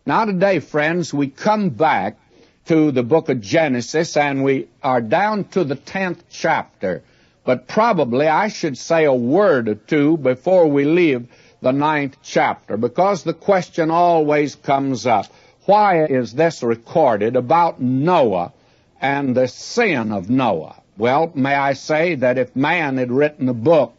Now today, friends, we come back to the book of Genesis, and we are down to the 10th chapter. But probably I should say a word or two before we leave the 9th chapter, because the question always comes up, why is this recorded about Noah and the sin of Noah? Well, may I say that if man had written a book,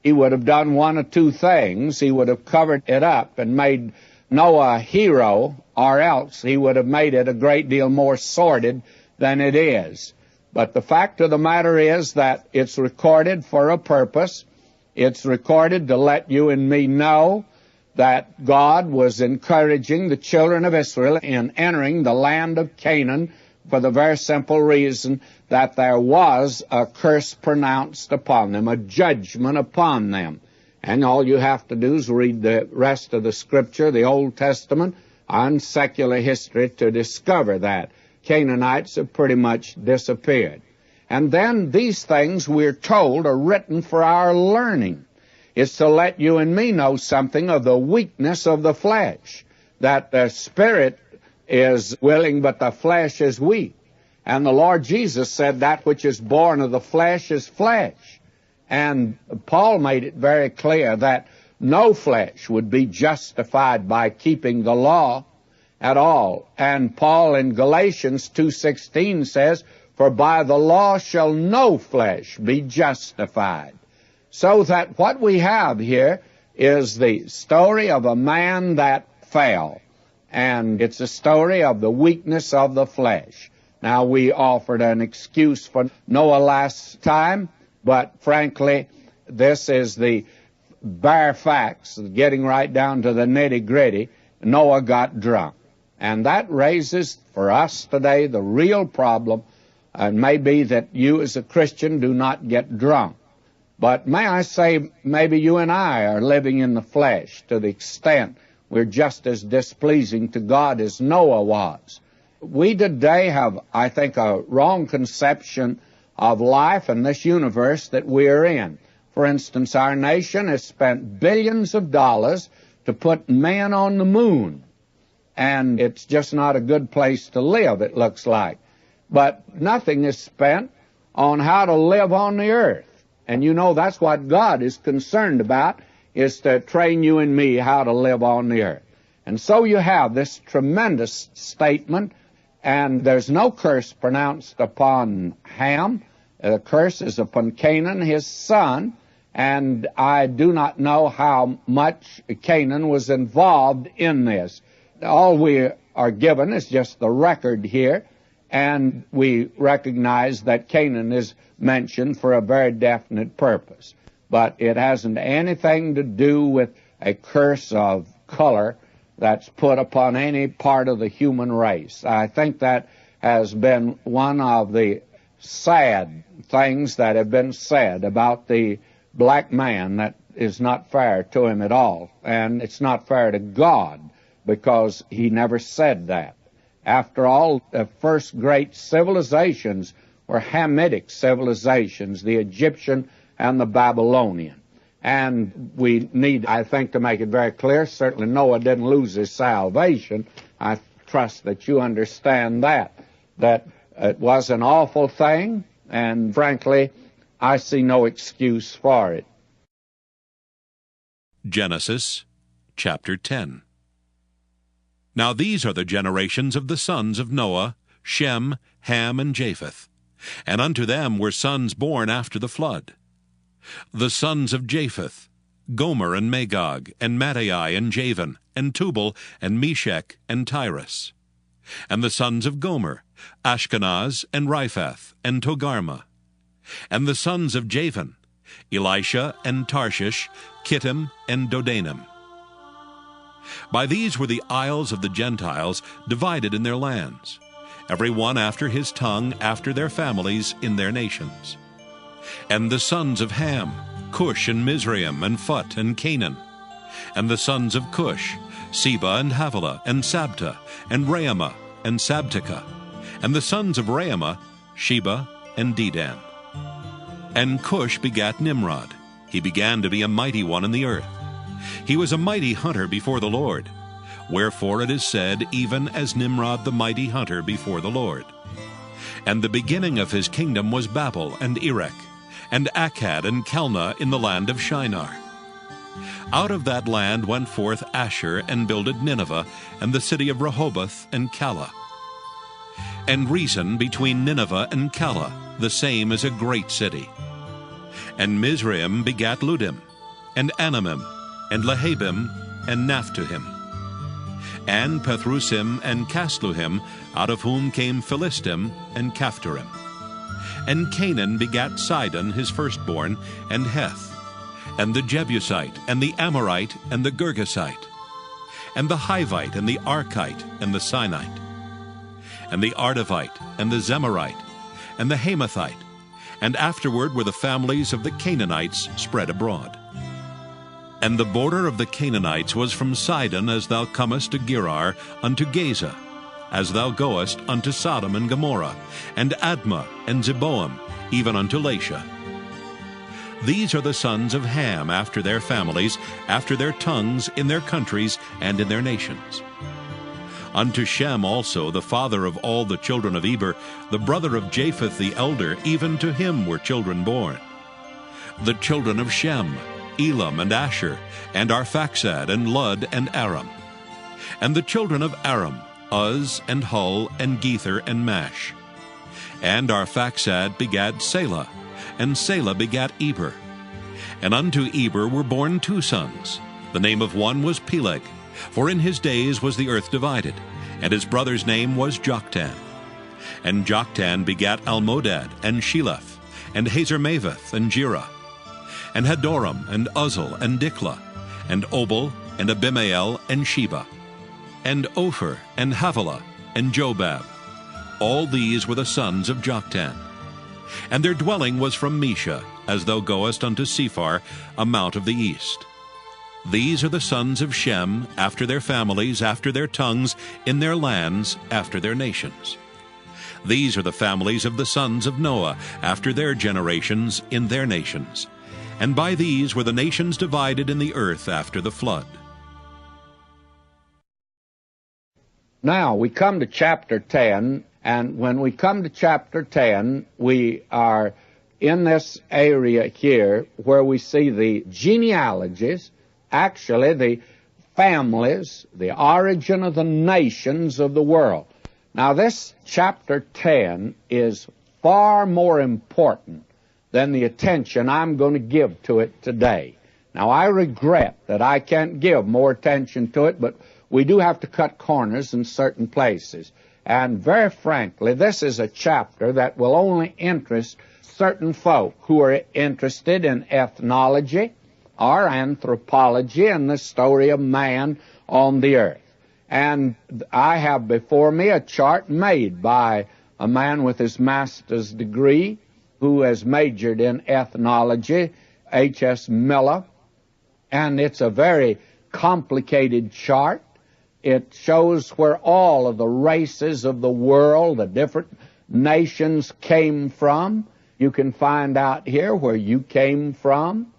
he would have done one of two things. He would have covered it up and made Noah a hero, or else he would have made it a great deal more sordid than it is. But the fact of the matter is that it's recorded for a purpose. It's recorded to let you and me know that God was encouraging the children of Israel in entering the land of Canaan for the very simple reason that there was a curse pronounced upon them, a judgment upon them. And all you have to do is read the rest of the Scripture, the Old Testament, and secular history to discover that. Canaanites have pretty much disappeared. And then these things, we're told, are written for our learning. It's to let you and me know something of the weakness of the flesh, that the spirit is willing, but the flesh is weak. And the Lord Jesus said that which is born of the flesh is flesh. And Paul made it very clear that no flesh would be justified by keeping the law at all. And Paul in Galatians 2:16 says, for by the law shall no flesh be justified. So that what we have here is the story of a man that fell. And it's a story of the weakness of the flesh. Now, we offered an excuse for Noah last time, but frankly, this is the bare facts, getting right down to the nitty-gritty. Noah got drunk. And that raises for us today the real problem. It may be that you as a Christian do not get drunk. But may I say, maybe you and I are living in the flesh to the extent we're just as displeasing to God as Noah was. We today have, I think, a wrong conception of life and this universe that we're in. For instance, our nation has spent billions of dollars to put men on the moon. And it's just not a good place to live, it looks like. But nothing is spent on how to live on the earth. And you know that's what God is concerned about, is to train you and me how to live on the earth. And so you have this tremendous statement, and there's no curse pronounced upon Ham. The curse is upon Canaan, his son, and I do not know how much Canaan was involved in this. All we are given is just the record here, and we recognize that Canaan is mentioned for a very definite purpose. But it hasn't anything to do with a curse of color that's put upon any part of the human race. I think that has been one of the sad things that have been said about the black man that is not fair to him at all. And it's not fair to God, because he never said that. After all, the first great civilizations were Hamitic civilizations, the Egyptian and the Babylonian. And we need, I think, to make it very clear, certainly Noah didn't lose his salvation. I trust that you understand that it was an awful thing, and frankly, I see no excuse for it. Genesis chapter 10. Now these are the generations of the sons of Noah, Shem, Ham, and Japheth. And unto them were sons born after the flood. The sons of Japheth, Gomer and Magog, and Madai and Javan, and Tubal, and Meshech, and Tyrus. And the sons of Gomer, Ashkenaz, and Riphath, and Togarmah. And the sons of Javan, Elisha, and Tarshish, Kittim, and Dodanim. By these were the isles of the Gentiles divided in their lands, every one after his tongue, after their families, in their nations. And the sons of Ham, Cush, and Mizraim, and Phut, and Canaan. And the sons of Cush, Seba, and Havilah, and Sabta, and Raamah, and Sabteka. And the sons of Raamah, Sheba, and Dedan. And Cush begat Nimrod. He began to be a mighty one in the earth. He was a mighty hunter before the Lord. Wherefore it is said, even as Nimrod the mighty hunter before the Lord. And the beginning of his kingdom was Babel and Erech, and Akkad and Calneh in the land of Shinar. Out of that land went forth Asshur, and builded Nineveh, and the city of Rehoboth, and Calah. And Rezin between Nineveh and Calah, the same is a great city. And Mizraim begat Ludim, and Anamim, and Lehabim, and Naphtuhim, and Pathrusim, and Casluhim, out of whom came Philistim, and Caphtorim. And Canaan begat Sidon his firstborn, and Heth, and the Jebusite, and the Amorite, and the Girgasite, and the Hivite, and the Archite, and the Sinite, and the Ardavite, and the Zemarite, and the Hamathite, and afterward were the families of the Canaanites spread abroad. And the border of the Canaanites was from Sidon as thou comest to Gerar unto Gaza, as thou goest unto Sodom and Gomorrah, and Admah, and Zeboam, even unto Lasha. These are the sons of Ham after their families, after their tongues, in their countries, and in their nations. Unto Shem also, the father of all the children of Eber, the brother of Japheth the elder, even to him were children born. The children of Shem, Elam and Asher, and Arphaxad, and Lud, and Aram. And the children of Aram, Uz, and Hul, and Gether, and Mash. And Arphaxad begat Selah, and Selah begat Eber. And unto Eber were born two sons. The name of one was Peleg, for in his days was the earth divided, and his brother's name was Joktan. And Joktan begat Almodad, and Sheleph, and Hazarmaveth, and Jerah, and Hadoram, and Uzal, and Diklah, and Obal, and Abimael, and Sheba, and Ophir, and Havilah, and Jobab. All these were the sons of Joktan. And their dwelling was from Mesha, as thou goest unto Sephar, a mount of the east. These are the sons of Shem, after their families, after their tongues, in their lands, after their nations. These are the families of the sons of Noah, after their generations, in their nations. And by these were the nations divided in the earth after the flood. Now, we come to chapter 10, and when we come to chapter 10, we are in this area here where we see the genealogies, actually the families, the origin of the nations of the world. Now, this chapter 10 is far more important than the attention I'm going to give to it today. Now, I regret that I can't give more attention to it, but we do have to cut corners in certain places. And very frankly, this is a chapter that will only interest certain folk who are interested in ethnology or anthropology and the story of man on the earth. And I have before me a chart made by a man with his master's degree who has majored in ethnology, H.S. Miller, and it's a very complicated chart. It shows where all of the races of the world, the different nations came from. You can find out here where you came from,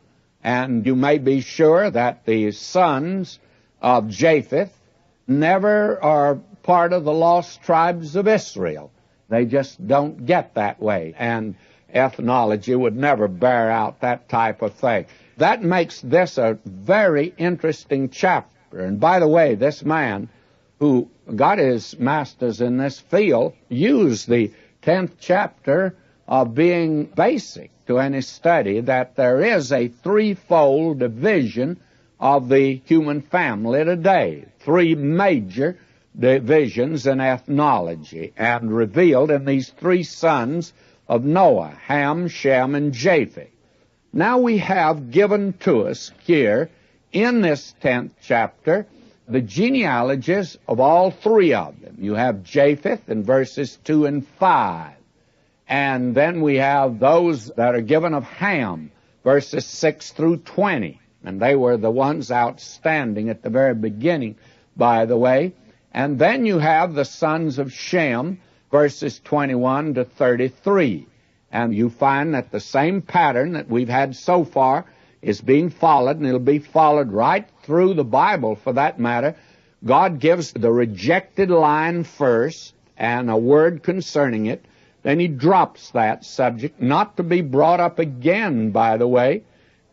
and you may be sure that the sons of Japheth never are part of the lost tribes of Israel. They just don't get that way, and ethnology would never bear out that type of thing. That makes this a very interesting chapter. And by the way, this man who got his master's in this field used the 10th chapter of being basic to any study, that there is a threefold division of the human family today. Three major divisions in ethnology, and revealed in these three sons of Noah, Ham, Shem, and Japheth. Now we have given to us here in this 10th chapter the genealogies of all three of them. You have Japheth in verses 2 and 5. And then we have those that are given of Ham, verses 6 through 20. And they were the ones outstanding at the very beginning, by the way. And then you have the sons of Shem, verses 21 to 33. And you find that the same pattern that we've had so far is being followed, and it'll be followed right through the Bible, for that matter, God gives the rejected line first and a word concerning it. Then he drops that subject, not to be brought up again, by the way.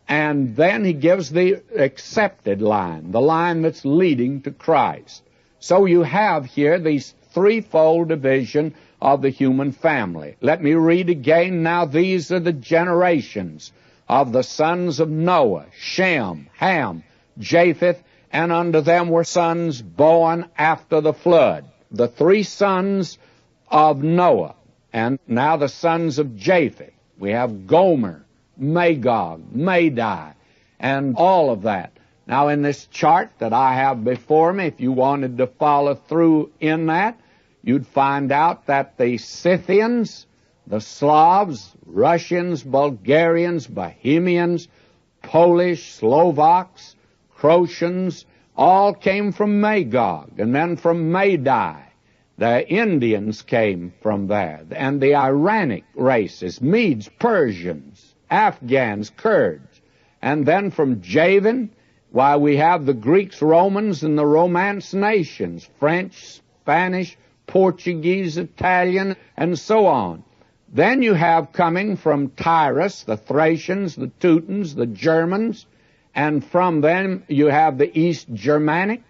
And then he gives the accepted line, the line that's leading to Christ. So you have here these threefold division of the human family. Let me read again. Now these are the generations of the sons of Noah, Shem, Ham, Japheth, and unto them were sons born after the flood. The three sons of Noah, and now the sons of Japheth. We have Gomer, Magog, Madai, and all of that. Now in this chart that I have before me, if you wanted to follow through in that, you'd find out that the Scythians, the Slavs, Russians, Bulgarians, Bohemians, Polish, Slovaks, Croatians, all came from Magog, and then from Madai. The Indians came from there, and the Iranic races, Medes, Persians, Afghans, Kurds. And then from Javan, why, we have the Greeks, Romans, and the Romance nations, French, Spanish, Portuguese, Italian, and so on. Then you have coming from Tyrus, the Thracians, the Teutons, the Germans, and from them you have the East Germanic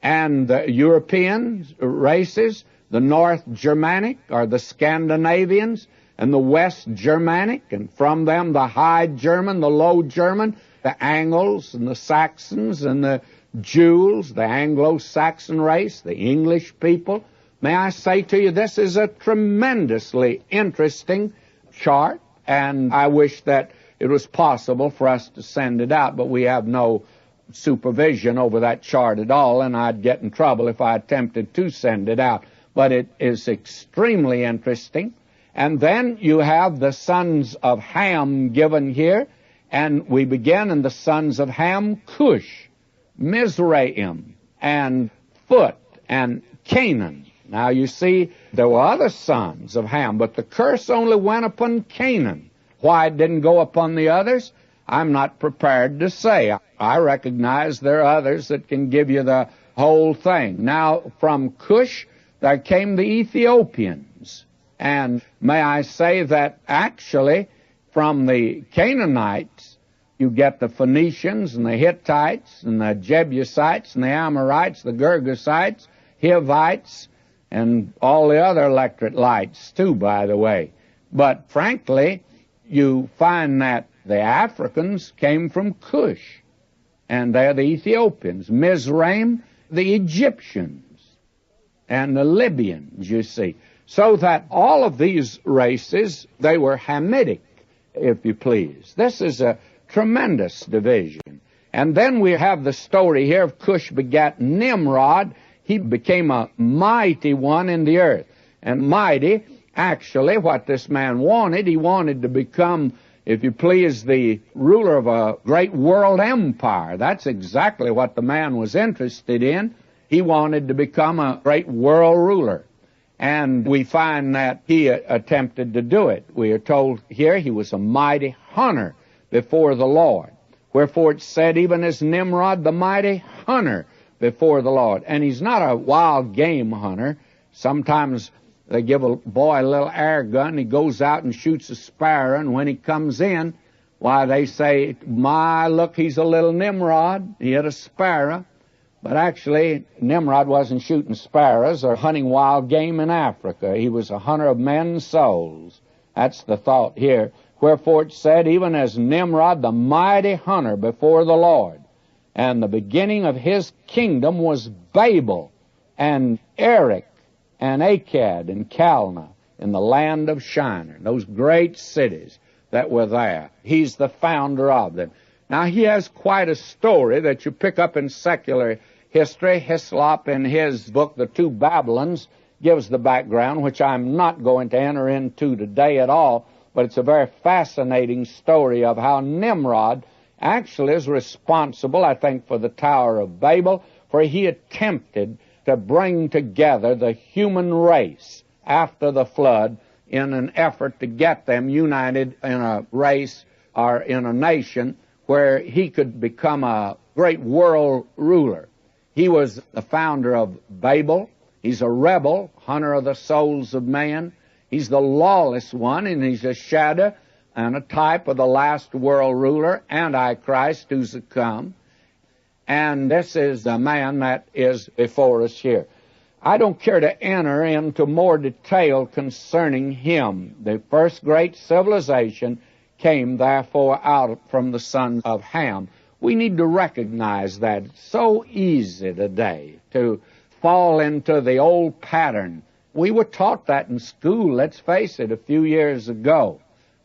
and the European races, the North Germanic, or the Scandinavians, and the West Germanic, and from them the High German, the Low German, the Angles and the Saxons and the Jews, the Anglo-Saxon race, the English people. May I say to you, this is a tremendously interesting chart, and I wish that it was possible for us to send it out, but we have no supervision over that chart at all, and I'd get in trouble if I attempted to send it out. But it is extremely interesting. And then you have the sons of Ham given here, and we begin in the sons of Ham, Cush, Mizraim, and Phut, and Canaan. Now you see, there were other sons of Ham, but the curse only went upon Canaan. Why it didn't go upon the others, I'm not prepared to say. I recognize there are others that can give you the whole thing. Now, from Cush, there came the Ethiopians. And may I say that actually, from the Canaanites, you get the Phoenicians and the Hittites and the Jebusites and the Amorites, the Girgasites, Hivites, and all the other electorate lights, too, by the way. But frankly, you find that the Africans came from Cush, and they're the Ethiopians. Mizraim, the Egyptians, and the Libyans, you see. So that all of these races, they were Hamitic, if you please. This is a tremendous division. And then we have the story here of Cush begat Nimrod. He became a mighty one in the earth. And mighty, actually, what this man wanted, he wanted to become, if you please, the ruler of a great world empire. That's exactly what the man was interested in. He wanted to become a great world ruler. And we find that he attempted to do it. We are told here he was a mighty hunter before the Lord. Wherefore it said, even as Nimrod, the mighty hunter before the Lord. And he's not a wild game hunter. Sometimes they give a boy a little air gun, he goes out and shoots a sparrow, and when he comes in, why, they say, my, look, he's a little Nimrod. He hit a sparrow. But actually, Nimrod wasn't shooting sparrows or hunting wild game in Africa. He was a hunter of men's souls. That's the thought here. Wherefore it said, even as Nimrod, the mighty hunter before the Lord. And the beginning of his kingdom was Babel and Erech and Akkad and Calneh in the land of Shinar, those great cities that were there. He's the founder of them. Now, he has quite a story that you pick up in secular history. Hislop, in his book, The Two Babylons, gives the background, which I'm not going to enter into today at all, but it's a very fascinating story of how Nimrod actually is responsible, I think, for the Tower of Babel, for he attempted to bring together the human race after the flood in an effort to get them united in a race or in a nation where he could become a great world ruler. He was the founder of Babel. He's a rebel, hunter of the souls of man. He's the lawless one, and he's a shadow and a type of the last world ruler, Antichrist, who's to come. And this is the man that is before us here. I don't care to enter into more detail concerning him. The first great civilization came, therefore, out from the sons of Ham. We need to recognize that. It's so easy today to fall into the old pattern. We were taught that in school, let's face it, a few years ago.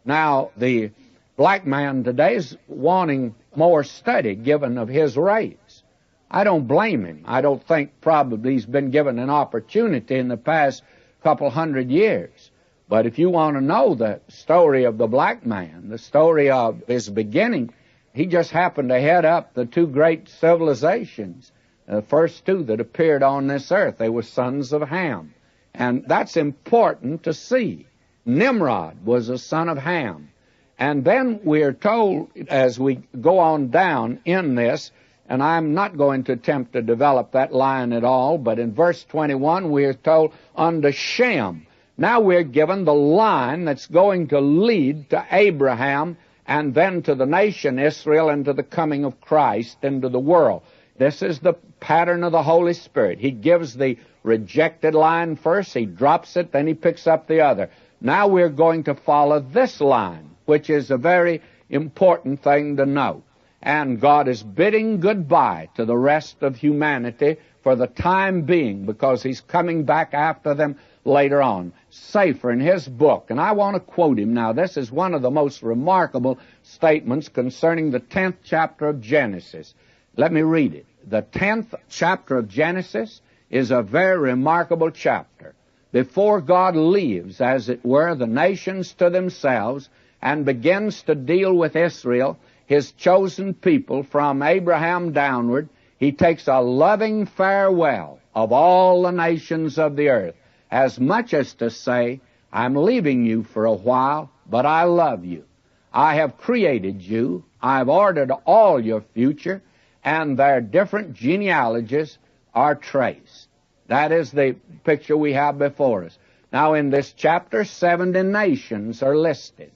Now, the black man today is wanting more study given of his race. I don't blame him. I don't think probably he's been given an opportunity in the past couple hundred years. But if you want to know the story of the black man, the story of his beginning, he just happened to head up the two great civilizations, the first two that appeared on this earth. They were sons of Ham. And that's important to see. Nimrod was a son of Ham. And then we are told, as we go on down in this, and I'm not going to attempt to develop that line at all, but in verse 21 we are told, unto Shem. Now we're given the line that's going to lead to Abraham and then to the nation Israel and to the coming of Christ into the world. This is the pattern of the Holy Spirit. He gives the rejected line first, he drops it, then he picks up the other. Now we're going to follow this line, which is a very important thing to note. And God is bidding goodbye to the rest of humanity for the time being, because he's coming back after them later on. Safer in his book, and I want to quote him now. This is one of the most remarkable statements concerning the 10th chapter of Genesis. Let me read it. The 10th chapter of Genesis is a very remarkable chapter. Before God leaves, as it were, the nations to themselves and begins to deal with Israel, his chosen people from Abraham downward, he takes a loving farewell of all the nations of the earth, as much as to say, I'm leaving you for a while, but I love you. I have created you. I've ordered all your future, and their different genealogies are traced. That is the picture we have before us. Now in this chapter, 70 nations are listed.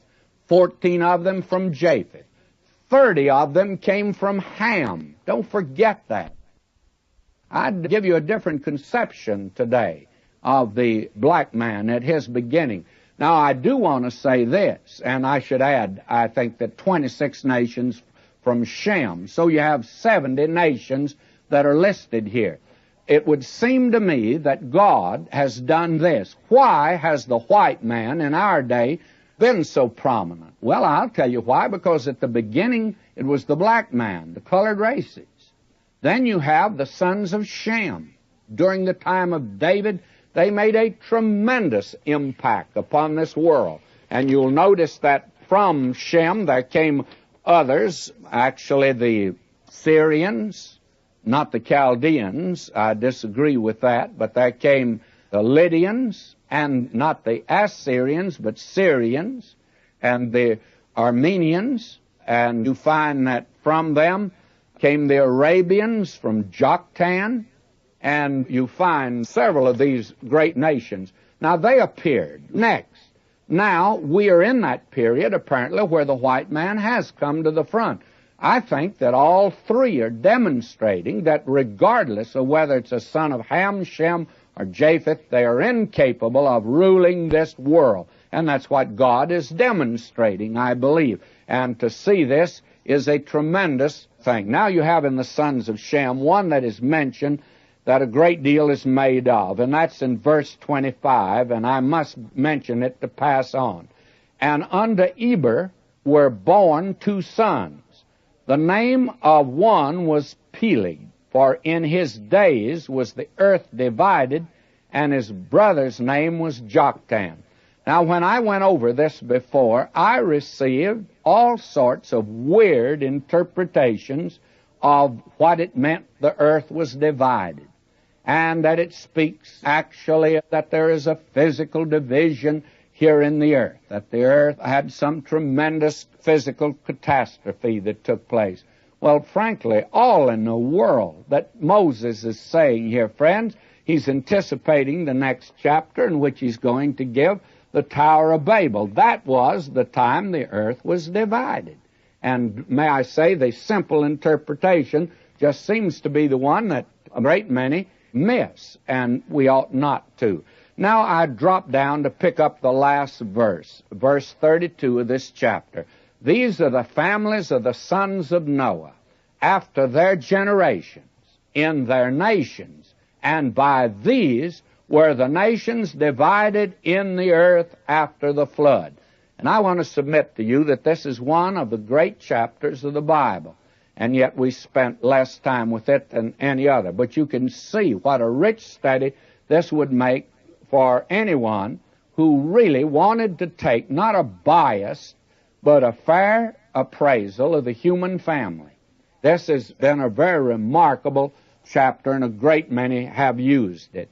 14 of them from Japheth. 30 of them came from Ham. Don't forget that. I'd give you a different conception today of the black man at his beginning. Now, I do want to say this, and I should add, I think that 26 nations from Shem. So you have 70 nations that are listed here. It would seem to me that God has done this. Why has the white man in our day been so prominent? Well, I'll tell you why. Because at the beginning, it was the black man, the colored races. Then you have the sons of Shem. During the time of David, they made a tremendous impact upon this world. And you'll notice that from Shem there came others, actually the Syrians, not the Chaldeans. I disagree with that, but there came the Lydians, and not the Assyrians, but Syrians, and the Armenians, and you find that from them came the Arabians from Joktan, and you find several of these great nations. Now they appeared next. Now we are in that period, apparently, where the white man has come to the front. I think that all three are demonstrating that regardless of whether it's a son of Ham, Shem, or Japheth, they are incapable of ruling this world. And that's what God is demonstrating, I believe. And to see this is a tremendous thing. Now you have in the sons of Shem one that is mentioned that a great deal is made of, and that's in verse 25, and I must mention it to pass on. And unto Eber were born 2 sons. The name of one was Peleg, for in his days was the earth divided, and his brother's name was Joktan. Now, when I went over this before, I received all sorts of weird interpretations of what it meant the earth was divided, and that it speaks actually that there is a physical division here in the earth, that the earth had some tremendous physical catastrophe that took place. Well, frankly, all in the world that Moses is saying here, friends, he's anticipating the next chapter in which he's going to give the Tower of Babel. That was the time the earth was divided. And may I say, the simple interpretation just seems to be the one that a great many miss, and we ought not to. Now I drop down to pick up the last verse, verse 32 of this chapter. These are the families of the sons of Noah, after their generations, in their nations, and by these were the nations divided in the earth after the flood. And I want to submit to you that this is one of the great chapters of the Bible, and yet we spent less time with it than any other. But you can see what a rich study this would make for anyone who really wanted to take not a biased, but a fair appraisal of the human family. This has been a very remarkable chapter, and a great many have used it.